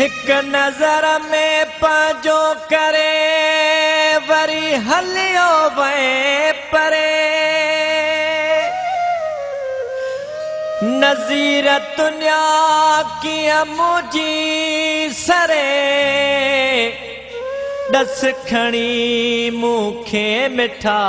एक नजर में पाजो करे वरी हलियो वे परे नज़ीर दुनिया किया मुझी सरे दस खणी मुखे मिठा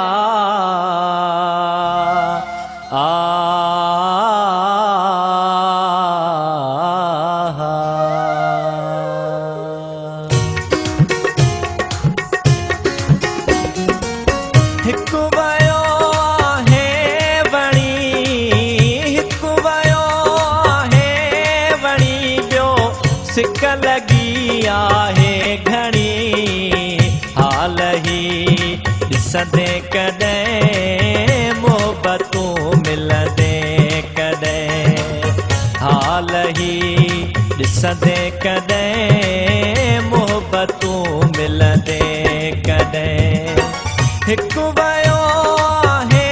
सिक लगी आहे घणी हाल ही ॾिसंदे कॾहिं मोहबतूं मिलंदे कॾहिं हाल ही ॾिसंदे कॾहिं मोहबतूं मिलंदे कॾहिं हिकु वियो आहे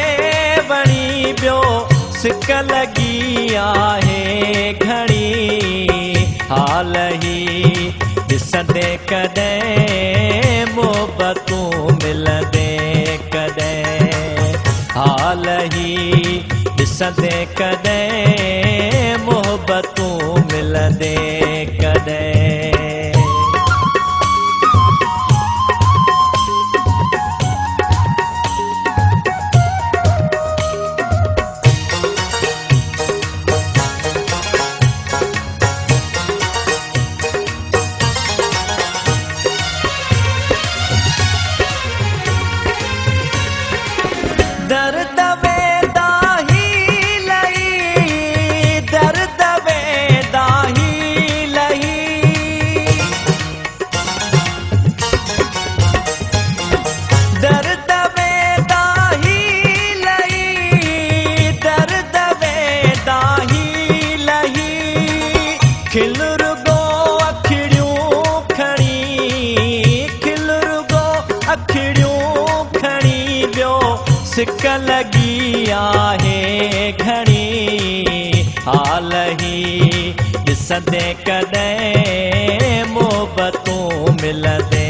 वणी ॿियो सिक लगी आहे घणी हाल ही ॾिसंदे कॾहिं मोहबतूं मिलंदे कॾहिं हाल ही ॾिसंदे कॾहिं मोहबतूं मिलंदे कॾहिं दर्द वेदा ही लही दर्द वेदा ही लही दर्द वेदा ही लही दर्द वेदा ही लही खिल रुगो अखिड़ियूं खणी खिल रुगो अखिड़ियूं खणी ॿियो सिक लगी आहे घणी हाल ही ॾिसंदे कॾहिं मोहबतूं मिलंदे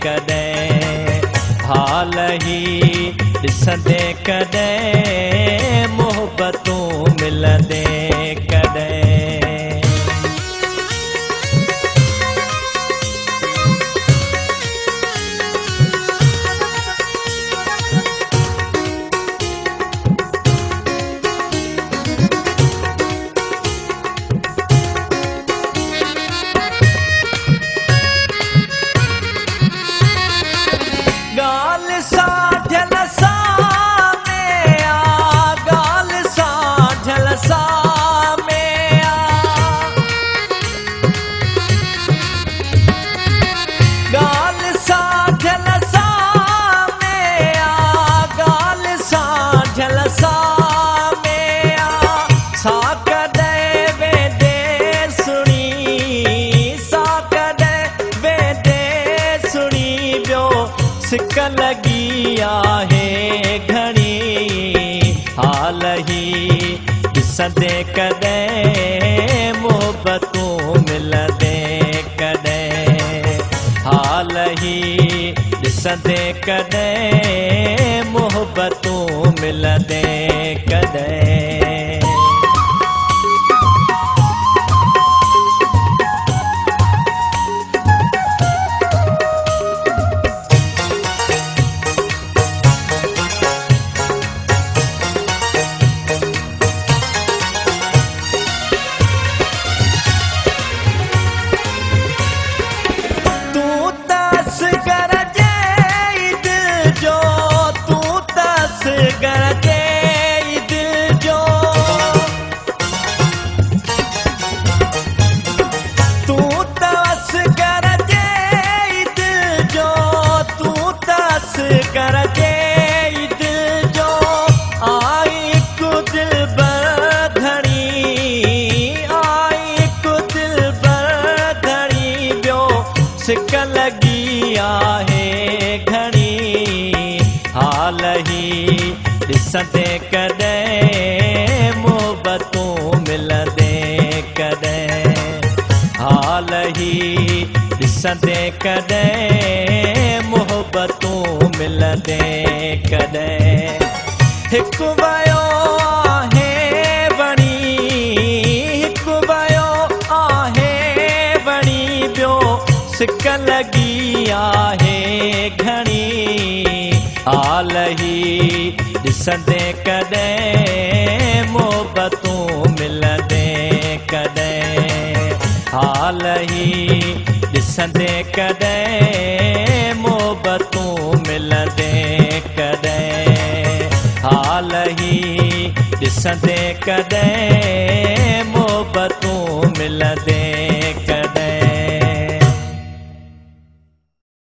कॾहिं हाल ही ॾिसंदे कॾहिं मोहबतूं मिलंदे कॾहिं गाल साझल सा में आ गाल साझल सा में आ गाल साझल सा में आ गाल साझल सा में आ सा कॾहिं वेंदे सुणी सा कॾहिं वेंदे सुणी ॿियो सिक लगी आहे घणी हाल ही ॾिसंदे कॾहिं मोहबतूं मिलंदे कॾहिं हाल ही ॾिसंदे कॾहिं मोहबतूं मिलंदे कॾहिं सिक लगी आहे घणी हाल ही ॾिसंदे कॾहिं मोहबतूं मिलंदे कॾहिं हाल ही ॾिसंदे कॾहिं मोहबतूं मिलंदे कॾहिं हिकु वियो आहे वणी हिकु वियो आहे वणी ॿियो सिक लॻी आहे घणी हाल ही ॾिसंदे कॾहिं मोहबतूं मिलंदे कॾहिं हाल ही ॾिसंदे कॾहिं मोहबतूं मिलंदे कॾहिं हाल ही ॾिसंदे कॾहिं मोहबतूं मिलंदे